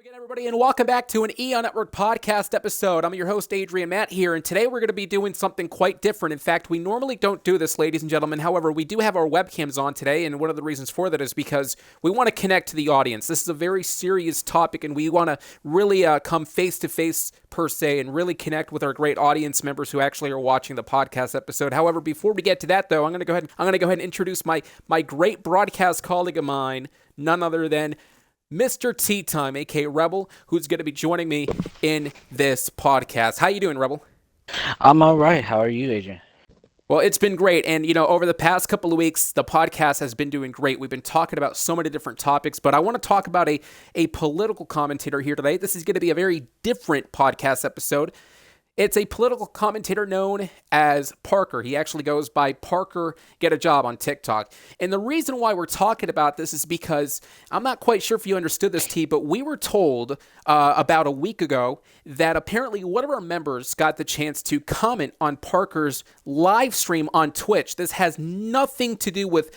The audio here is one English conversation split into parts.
again, everybody, and welcome back to an Eon Network podcast episode. I'm your host, Adrian Matt, here, and today we're going to be doing something quite different. In fact, we normally don't do this, ladies and gentlemen. However, we do have our webcams on today, and one of the reasons for that is because we want to connect to the audience. This is a very serious topic, and we want to really come face-to-face, per se, and really connect with our great audience members who actually are watching the podcast episode. However, before we get to that, though, I'm going to go ahead and introduce my great broadcast colleague of mine, none other than Mr. Tea Time, aka Rebel, who's going to be joining me in this podcast. How you doing, Rebel? I'm all right. How are you, Adrian? Well, it's been great, and over the past couple of weeks, the podcast has been doing great. We've been talking about so many different topics, but I want to talk about a political commentator here today. This is going to be a very different podcast episode. It's a political commentator known as Parker. He actually goes by Parkergetajob on TikTok. And the reason why we're talking about this is because I'm not quite sure if you understood this, T, but we were told about a week ago that apparently one of our members got the chance to comment on Parker's live stream on Twitch. This has anything to do with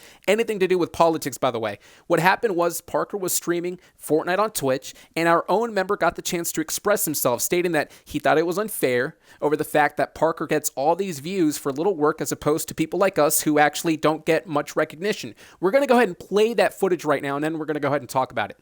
politics, by the way. What happened was Parker was streaming Fortnite on Twitch, and our own member got the chance to express himself, stating that he thought it was unfair over the fact that Parker gets all these views for little work as opposed to people like us who actually don't get much recognition. We're going to go ahead and play that footage right now, and then we're going to go ahead and talk about it.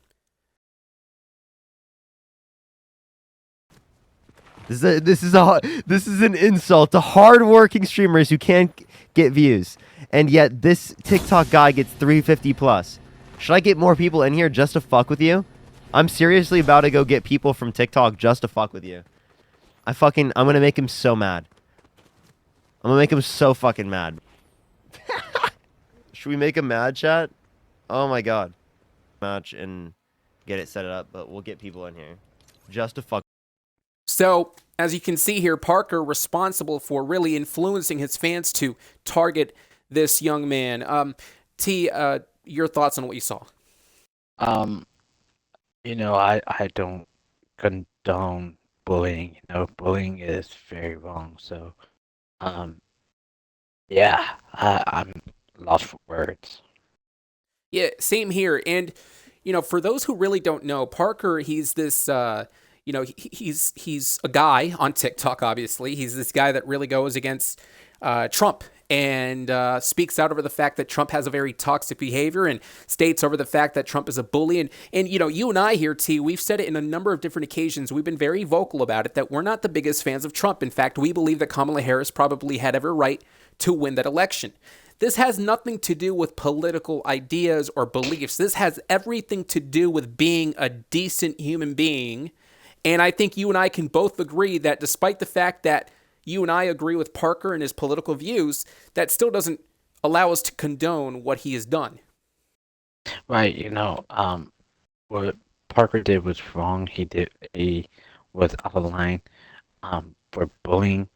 This is an insult to hard-working streamers who can't get views, and yet this TikTok guy gets 350 plus. Should I get more people in here just to fuck with you? I'm seriously about to go get people from TikTok just to fuck with you. I'm gonna make him so mad. I'm gonna make him so fucking mad. Should we make him mad, chat? Oh my god. Match and get it set up, but we'll get people in here just to fuck. So, as you can see here, Parker responsible for really influencing his fans to target this young man. T, your thoughts on what you saw? I don't condone bullying. Bullying is very wrong. So, I'm lost for words. Yeah, same here. And, for those who really don't know, Parker, he's this, he's a guy on TikTok, obviously. He's this guy that really goes against Trump and speaks out over the fact that Trump has a very toxic behavior and states over the fact that Trump is a bully. And you and I here, T, we've said it in a number of different occasions. We've been very vocal about it, that we're not the biggest fans of Trump. In fact, we believe that Kamala Harris probably had every right to win that election. This has nothing to do with political ideas or beliefs. This has everything to do with being a decent human being. And I think you and I can both agree that despite the fact that you and I agree with Parker and his political views, that still doesn't allow us to condone what he has done. Right, what Parker did was wrong. He was out of line for bullying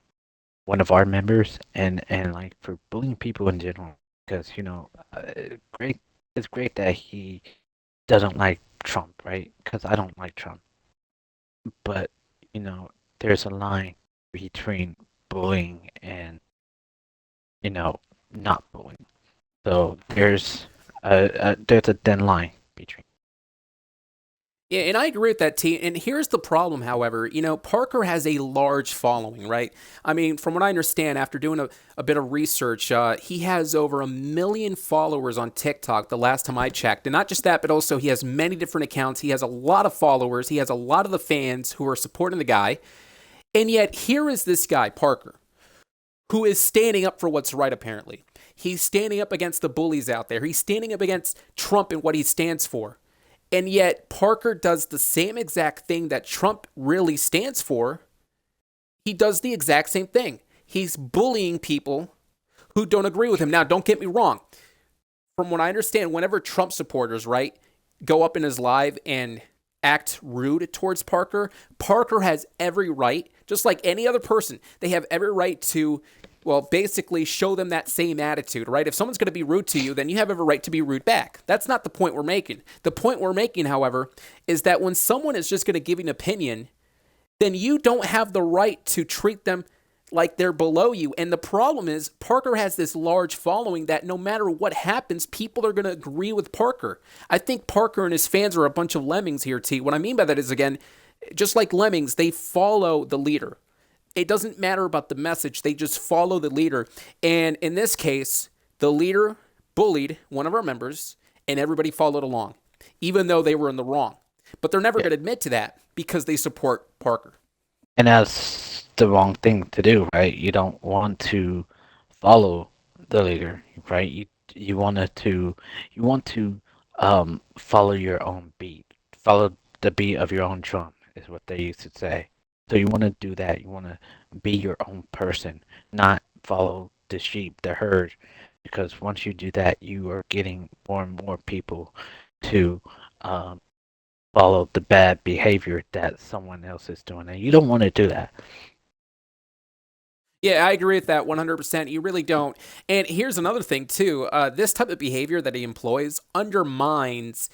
one of our members and like for bullying people in general. Because, it's great that he doesn't like Trump, right? Because I don't like Trump. But, there's a line between bullying and, not bullying. So there's a thin line between. Yeah, and I agree with that, T. And here's the problem, however. Parker has a large following, right? I mean, from what I understand, after doing a bit of research, he has over 1 million followers on TikTok the last time I checked. And not just that, but also he has many different accounts. He has a lot of followers. He has a lot of the fans who are supporting the guy. And yet, here is this guy, Parker, who is standing up for what's right, apparently. He's standing up against the bullies out there. He's standing up against Trump and what he stands for. And yet, Parker does the same exact thing that Trump really stands for. He does the exact same thing. He's bullying people who don't agree with him. Now, don't get me wrong. From what I understand, whenever Trump supporters, right, go up in his live and act rude towards Parker, Parker has every right, just like any other person, they have every right to, basically show them that same attitude, right? If someone's going to be rude to you, then you have every right to be rude back. That's not the point we're making. The point we're making, however, is that when someone is just going to give an opinion, then you don't have the right to treat them like they're below you. And the problem is, Parker has this large following that no matter what happens, people are going to agree with Parker. I think Parker and his fans are a bunch of lemmings here, T. What I mean by that is, again, just like lemmings, they follow the leader. It doesn't matter about the message, they just follow the leader. And in this case, the leader bullied one of our members, and everybody followed along, even though they were in the wrong. But they're never Yeah. going to admit to that because they support Parker. And that's the wrong thing to do, right? You don't want to follow the leader, right? You want to follow your own beat, follow the beat of your own drum, is what they used to say. So you want to do that. You want to be your own person, not follow the sheep, the herd, because once you do that, you are getting more and more people to um, follow the bad behavior that someone else is doing, and you don't want to do that. Yeah, I agree with that 100%. You really don't. And here's another thing, too. This type of behavior that he employs undermines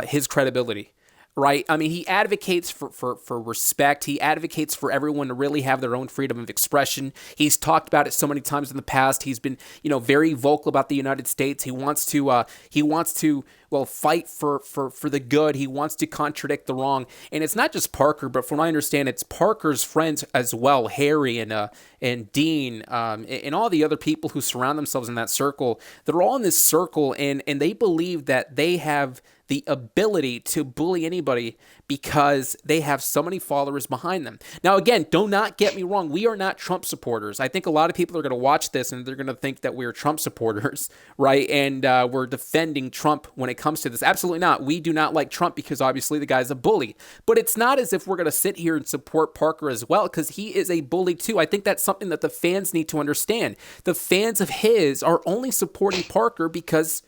his credibility, right? I mean, he advocates for respect. He advocates for everyone to really have their own freedom of expression. He's talked about it so many times in the past. He's been, very vocal about the United States. He wants to well, fight for the good. He wants to contradict the wrong. And it's not just Parker, but from what I understand, it's Parker's friends as well, Harry and Dean, and all the other people who surround themselves in that circle. They're all in this circle, and they believe that they have the ability to bully anybody because they have so many followers behind them. Now, again, do not get me wrong. We are not Trump supporters. I think a lot of people are going to watch this and they're going to think that we're Trump supporters, right? And we're defending Trump when it comes to this. Absolutely not. We do not like Trump because obviously the guy's a bully. But it's not as if we're going to sit here and support Parker as well, because he is a bully too. I think that's something that the fans need to understand. The fans of his are only supporting Parker because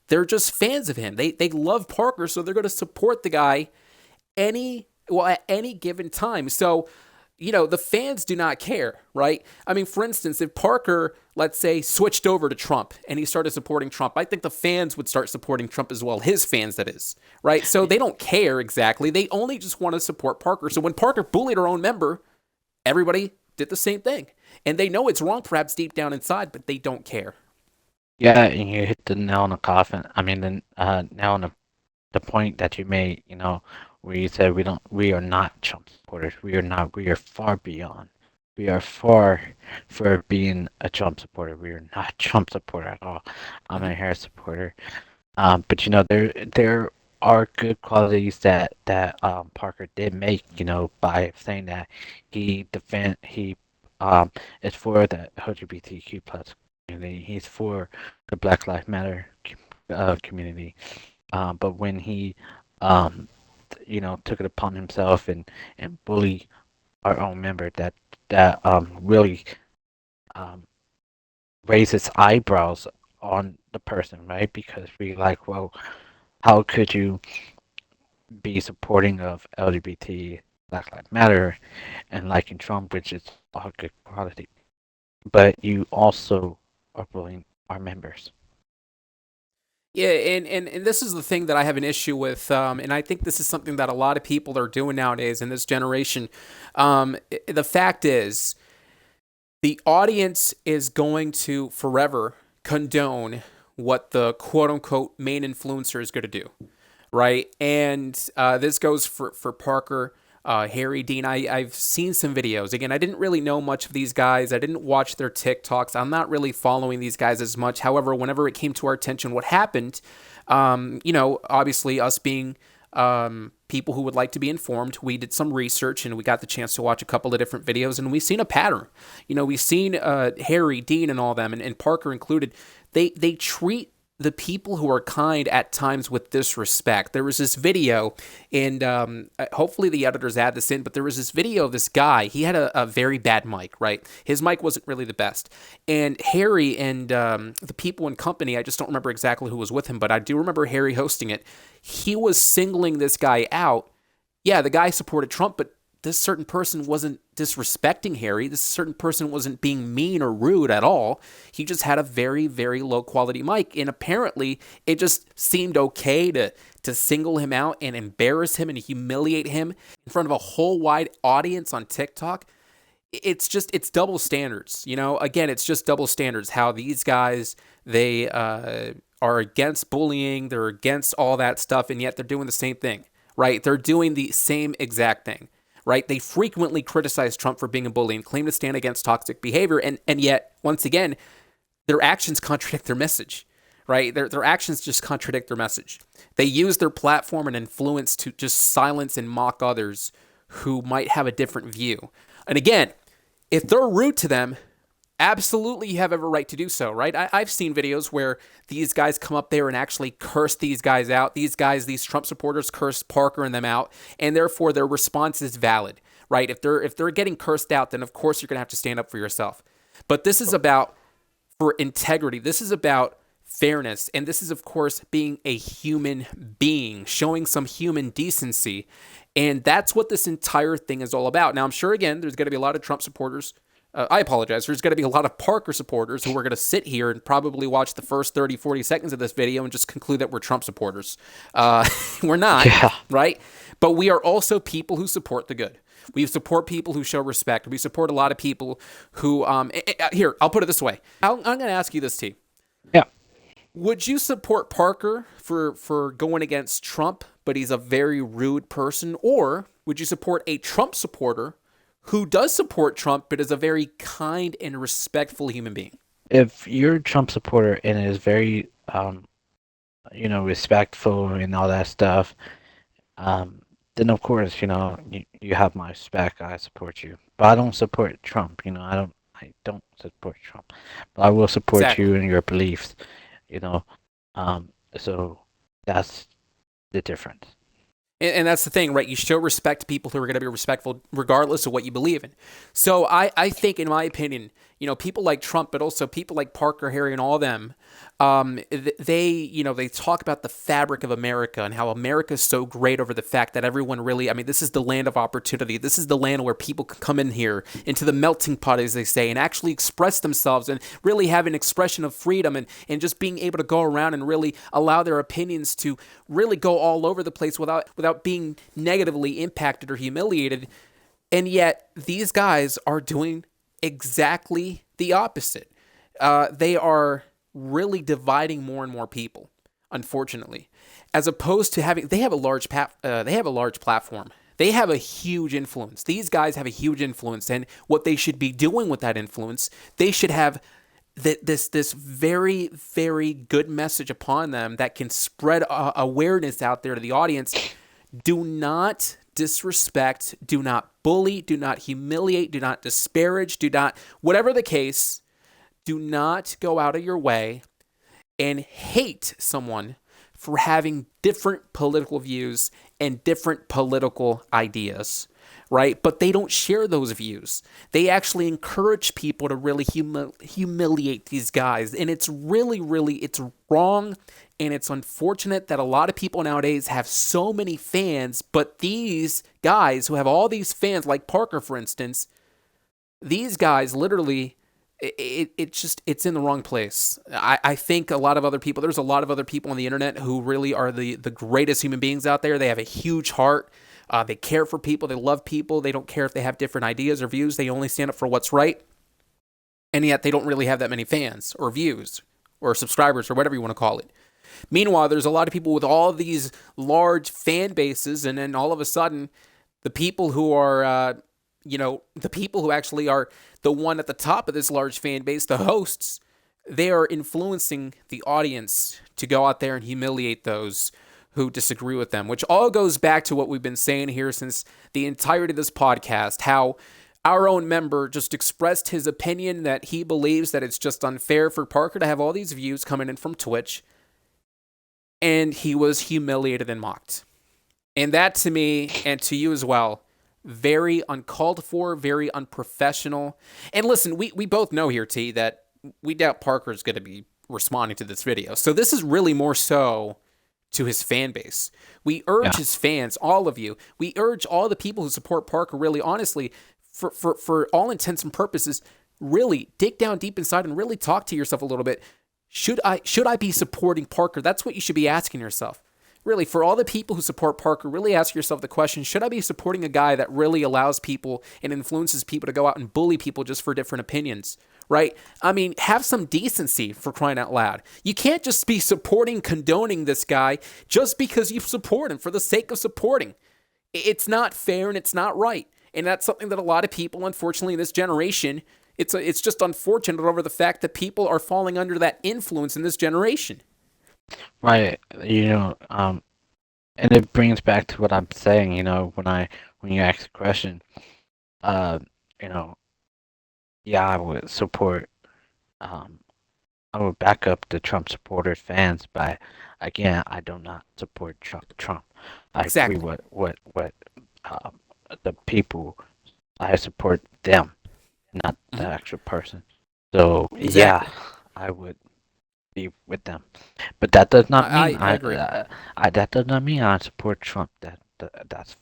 they're just fans of him. They love Parker, so they're going to support the guy at any given time. So, the fans do not care, right? I mean, for instance, if Parker, let's say, switched over to Trump and he started supporting Trump, I think the fans would start supporting Trump as well. His fans, that is, right? So they don't care exactly. They only just want to support Parker. So when Parker bullied our own member, everybody did the same thing. And they know it's wrong, perhaps deep down inside, but they don't care. Yeah, and you hit the nail on the coffin. I mean, the nail on the point that you made. Where you said we are not Trump supporters. We are not. We are far beyond. We are far for being a Trump supporter. We are not a Trump supporter at all. I'm a Harris supporter. But there are good qualities that Parker did make. By saying that he is for the LGBTQ plus community. He's for the Black Lives Matter community. But when he took it upon himself and bully our own member, that really um, raises eyebrows on the person, right? Because we like, well, how could you be supporting of LGBT, Black Lives Matter, and liking Trump, which is all good quality, but you also are bullying our members. Yeah, and this is the thing that I have an issue with, and I think this is something that a lot of people are doing nowadays in this generation. The fact is, the audience is going to forever condone what the quote unquote main influencer is going to do, right? And this goes for Parker, Harry, Dean. I've seen some videos. Again, I didn't really know much of these guys. I didn't watch their TikToks. I'm not really following these guys as much. However, whenever it came to our attention, what happened, obviously us being people who would like to be informed, we did some research and we got the chance to watch a couple of different videos, and we've seen a pattern. We've seen Harry, Dean, and all them, and Parker included. They treat the people who are kind at times with disrespect. There was this video, and hopefully the editors add this in, but there was this video of this guy. He had a very bad mic, right? His mic wasn't really the best. And Harry and the people in company, I just don't remember exactly who was with him, but I do remember Harry hosting it. He was singling this guy out. Yeah, the guy supported Trump, but this certain person wasn't disrespecting Harry. This certain person wasn't being mean or rude at all. He just had a very, very low quality mic. And apparently it just seemed okay to single him out and embarrass him and humiliate him in front of a whole wide audience on TikTok. it's double standards. Again, it's just double standards. How these guys, they are against bullying, they're against all that stuff, and yet they're doing the same thing, right? They're doing the same exact thing, right? They frequently criticize Trump for being a bully and claim to stand against toxic behavior, and yet once again, their actions contradict their message, right? Their actions just contradict their message. They use their platform and influence to just silence and mock others who might have a different view. And again, if they're rude to them, absolutely you have every right to do so, right? I've seen videos where these guys come up there and actually curse these guys out. These Trump supporters curse Parker and them out, and therefore their response is valid, right? If they're getting cursed out, then of course you're going to have to stand up for yourself. But this is about for integrity. This is about fairness, and this is of course being a human being, showing some human decency. And that's what this entire thing is all about. Now, I'm sure, again, there's going to be a lot of Trump supporters. I apologize. There's going to be a lot of Parker supporters who are going to sit here and probably watch the first 30, 40 seconds of this video and just conclude that we're Trump supporters. We're not, right? But we are also people who support the good. We support people who show respect. We support a lot of people who, here, I'll put it this way. I'm going to ask you this, T. Yeah. Would you support Parker for going against Trump, but he's a very rude person? Or would you support a Trump supporter who does support Trump, but is a very kind and respectful human being? If you're a Trump supporter and is very, respectful and all that stuff, then of course, you have my respect. I support you, but I don't support Trump. I don't support Trump, but I will support Exactly. you in your beliefs. So that's the difference. And that's the thing, right? You show respect to people who are going to be respectful regardless of what you believe in. So I think, in my opinion, people like Trump, but also people like Parker, Harry, and all of them, they talk about the fabric of America and how America is so great over the fact that everyone really, this is the land of opportunity. This is the land where people can come in here into the melting pot, as they say, and actually express themselves and really have an expression of freedom and just being able to go around and really allow their opinions to really go all over the place without being negatively impacted or humiliated. And yet these guys are doing exactly the opposite. They are really dividing more and more people, unfortunately, as opposed to they have a large platform. They have a huge influence. These guys have a huge influence, and what they should be doing with that influence, they should have this very, very good message upon them that can spread awareness out there to the audience. Do not disrespect, do not bully, do not humiliate, do not disparage, whatever the case, do not go out of your way and hate someone for having different political views and different political ideas, right? But they don't share those views. They actually encourage people to really humiliate these guys. And it's really, really, it's wrong. And it's unfortunate that a lot of people nowadays have so many fans, but these guys who have all these fans, like Parker, for instance, these guys literally, it's in the wrong place. I think there's a lot of other people on the internet who really are the greatest human beings out there. They have a huge heart. They care for people. They love people. They don't care if they have different ideas or views. They only stand up for what's right. And yet they don't really have that many fans or views or subscribers or whatever you want to call it. Meanwhile, there's a lot of people with all of these large fan bases, and then all of a sudden, the people who are, the people who actually are the one at the top of this large fan base, the hosts, they are influencing the audience to go out there and humiliate those who disagree with them, which all goes back to what we've been saying here since the entirety of this podcast, how our own member just expressed his opinion that he believes that it's just unfair for Parker to have all these views coming in from Twitch, and he was humiliated and mocked. And that, to me, and to you as well, very uncalled for, very unprofessional. And listen, we both know here, T, that we doubt Parker's going to be responding to this video. So this is really more so to his fan base. We urge his fans, all of you, we urge all the people who support Parker, really honestly, for all intents and purposes, really dig down deep inside and really talk to yourself a little bit. Should I be supporting Parker? That's what you should be asking yourself. really, for all the people who support Parker, really ask yourself the question, should I be supporting a guy that really allows people and influences people to go out and bully people just for different opinions? Right? I mean, have some decency, for crying out loud. You can't just be supporting, condoning this guy just because you support him for the sake of supporting. It's not fair and it's not right. And that's something that a lot of people, unfortunately, in this generation, it's just unfortunate over the fact that people are falling under that influence in this generation. Right. And it brings back to what I'm saying. When you ask the question, uh, you know, yeah, I would support. Um, I would back up the Trump supporters, fans, but again, I do not support Trump. I agree Exactly. what um, the people. I support them, not the Mhm. actual person. So yeah, Exactly. I would be with them. But that does not mean I agree. that does not mean I support Trump. That's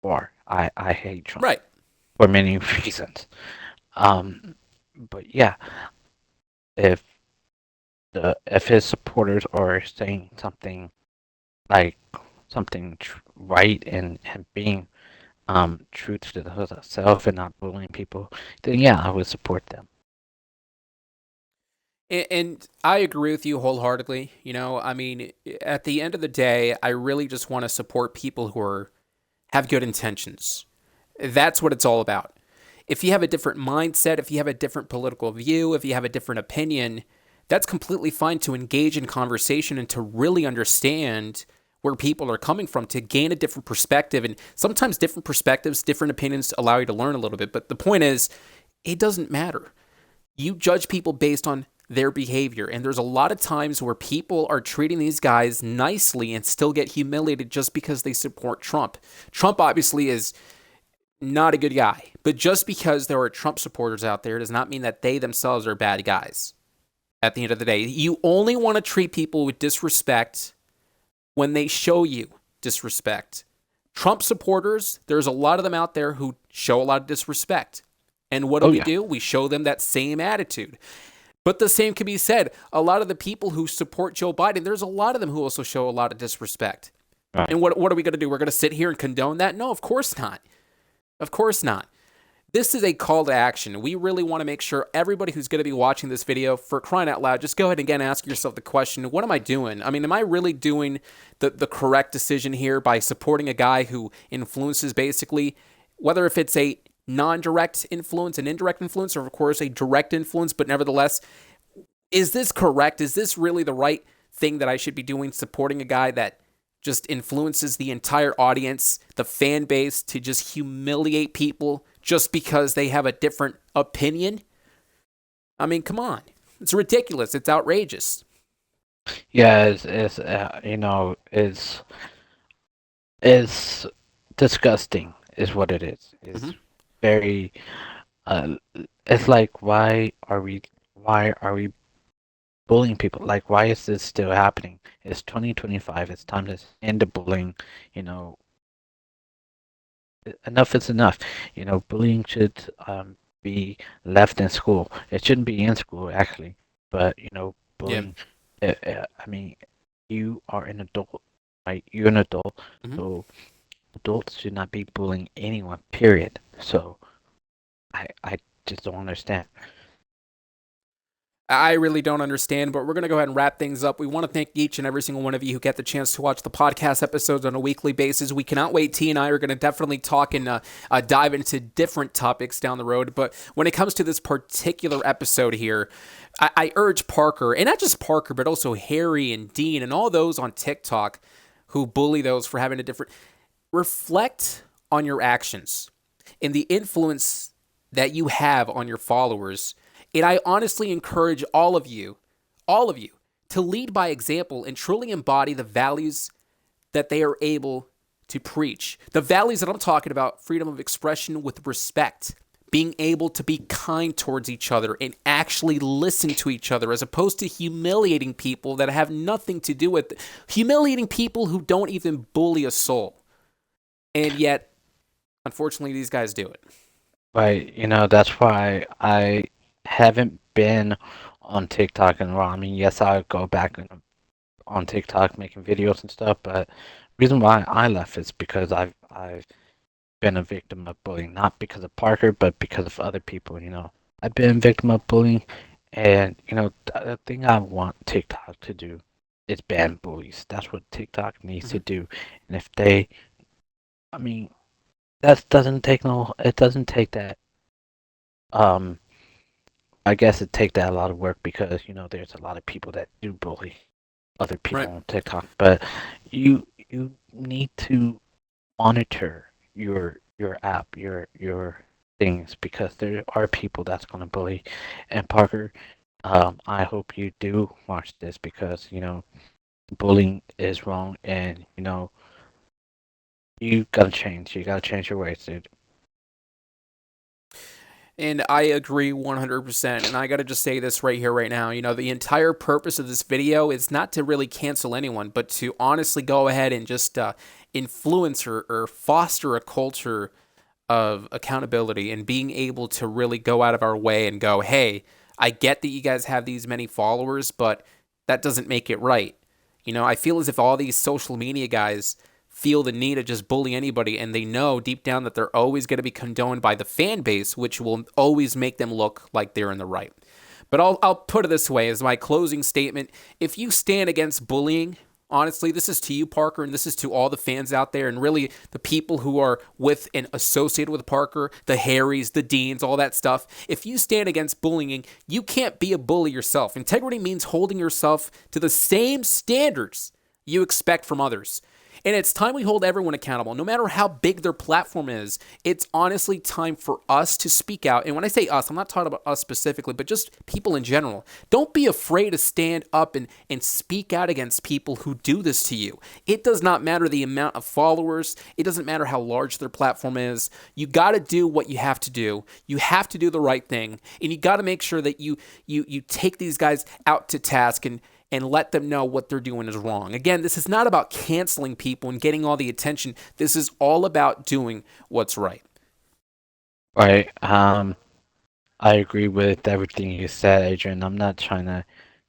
far. I hate Trump Right. for many reasons. Um, but yeah, if if his supporters are saying something like right and being true to themselves and not bullying people, then yeah, I would support them. And I agree with you wholeheartedly. I mean, at the end of the day, I really just want to support people who have good intentions. That's what it's all about. If you have a different mindset, if you have a different political view, if you have a different opinion, that's completely fine to engage in conversation and to really understand where people are coming from, to gain a different perspective. And sometimes different perspectives, different opinions allow you to learn a little bit. But the point is, it doesn't matter. You judge people based on their behavior. And there's a lot of times where people are treating these guys nicely and still get humiliated just because they support Trump. Trump obviously is not a good guy, but just because there are Trump supporters out there does not mean that they themselves are bad guys. At the end of the day, you only want to treat people with disrespect when they show you disrespect. Trump supporters, there's a lot of them out there who show a lot of disrespect. And what Oh yeah, do? We show them that same attitude. But the same can be said. A lot of the people who support Joe Biden, there's a lot of them who also show a lot of disrespect. right. And what are we going to do? We're going to sit here and condone that? No, of course not. Of course not. This is a call to action. We really want to make sure everybody who's going to be watching this video, for crying out loud, just go ahead and again ask yourself the question, what am I doing? I mean, am I really doing the correct decision here by supporting a guy who influences basically, whether if it's a non-direct influence, an indirect influence, or of course a direct influence, but nevertheless, is this correct? Is this really the right thing that I should be doing, supporting a guy that just influences the entire audience, the fan base, to just humiliate people just because they have a different opinion? I mean, come on. It's ridiculous. It's outrageous. Yeah, it's disgusting, is what it is. Mm-hmm. It's very uh, it's like why are we bullying people? Like, why is this still happening? It's 2025. It's time to end the bullying. You know, enough is enough. Bullying should be left in school. It shouldn't be in school actually, but Yeah. bullying. I mean, you are an adult, right? You're an adult, Mm-hmm. so adults should not be bullying anyone. Period. So I just don't understand. I really don't understand, but we're going to go ahead and wrap things up. We want to thank each and every single one of you who get the chance to watch the podcast episodes on a weekly basis. We cannot wait. T and I are going to definitely talk and dive into different topics down the road. But when it comes to this particular episode here, I urge Parker, and not just Parker, but also Harry and Dean and all those on TikTok who bully those for having a different. Reflect on your actions and the influence that you have on your followers. And I honestly encourage all of you, to lead by example and truly embody the values that they are able to preach. The values that I'm talking about: freedom of expression with respect, being able to be kind towards each other and actually listen to each other, as opposed to humiliating people that have nothing to do with it. Humiliating people who don't even bully a soul. And yet, unfortunately, these guys do it. But that's why I haven't been on TikTok and raw. I mean, yes, I'll go back on TikTok making videos and stuff. But reason why I left is because I've been a victim of bullying, not because of Parker, but because of other people. I've been a victim of bullying, and the thing I want TikTok to do is ban bullies. That's what TikTok needs to Mhm. do. And if they, I mean, that doesn't take no. It doesn't take that. Um, I guess it take that a lot of work because there's a lot of people that do bully other people Right. on TikTok. But you need to monitor your app, your things because there are people that's gonna bully. And Parker, I hope you do watch this because bullying is wrong, and you gotta change. You gotta change your ways, dude. And I agree 100%. And I got to just say this right here, right now. The entire purpose of this video is not to really cancel anyone, but to honestly go ahead and just influence or foster a culture of accountability and being able to really go out of our way and go, hey, I get that you guys have these many followers, but that doesn't make it right. I feel as if all these social media guys feel the need to just bully anybody, and they know deep down that they're always going to be condoned by the fan base, which will always make them look like they're in the right. But I'll put it this way as my closing statement. If you stand against bullying, honestly, this is to you, Parker, and this is to all the fans out there, and really the people who are with and associated with Parker, the Harrys, the Deans, all that stuff. If you stand against bullying, you can't be a bully yourself. Integrity means holding yourself to the same standards you expect from others. And it's time we hold everyone accountable, no matter how big their platform is. It's honestly time for us to speak out. And when I say us, I'm not talking about us specifically, but just people in general. Don't be afraid to stand up and speak out against people who do this to you. It does not matter the amount of followers. It doesn't matter how large their platform is. You got to do what you have to do. You have to do the right thing. And you got to make sure that you take these guys out to task and let them know what they're doing is wrong. Again, this is not about canceling people and getting all the attention. This is all about doing what's right. Right. I agree with everything you said, Adrian. I'm not trying to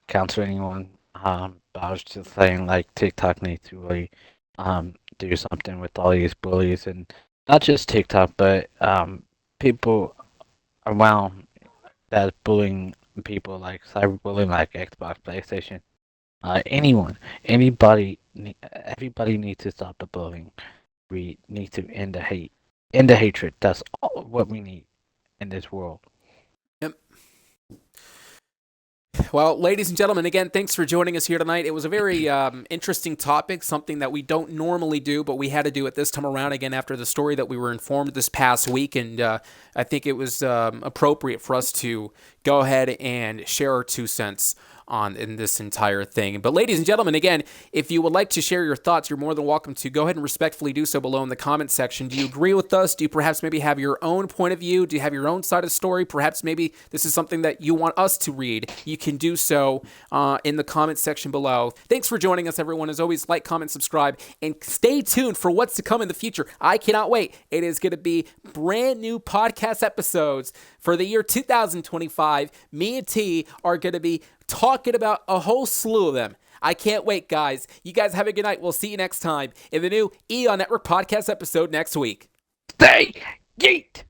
counsel anyone. But I was just saying, like, TikTok needs to really do something with all these bullies, and not just TikTok, but people around that bullying people, like cyberbullying, like Xbox, PlayStation, anyone, everybody needs to stop the bullying. We need to end the hate, end the hatred. That's all what we need in this world. Yep. Well, ladies and gentlemen, again, thanks for joining us here tonight. It was a very interesting topic, something that we don't normally do, but we had to do it this time around again after the story that we were informed this past week. And I think it was appropriate for us to go ahead and share our 2 cents on in this entire thing. But ladies and gentlemen, again, if you would like to share your thoughts, you're more than welcome to go ahead and respectfully do so below in the comment section. Do you agree with us? Do you perhaps maybe have your own point of view? Do you have your own side of the story? Perhaps maybe this is something that you want us to read. You can do so in the comment section below. Thanks for joining us, everyone. As always, like, comment, subscribe, and stay tuned for what's to come in the future. I cannot wait. It is going to be brand new podcast episodes for the year 2025. Me and T are going to be talking about a whole slew of them. I can't wait, guys. You guys have a good night. We'll see you next time in the new Eon Network podcast episode next week. Stay geeked.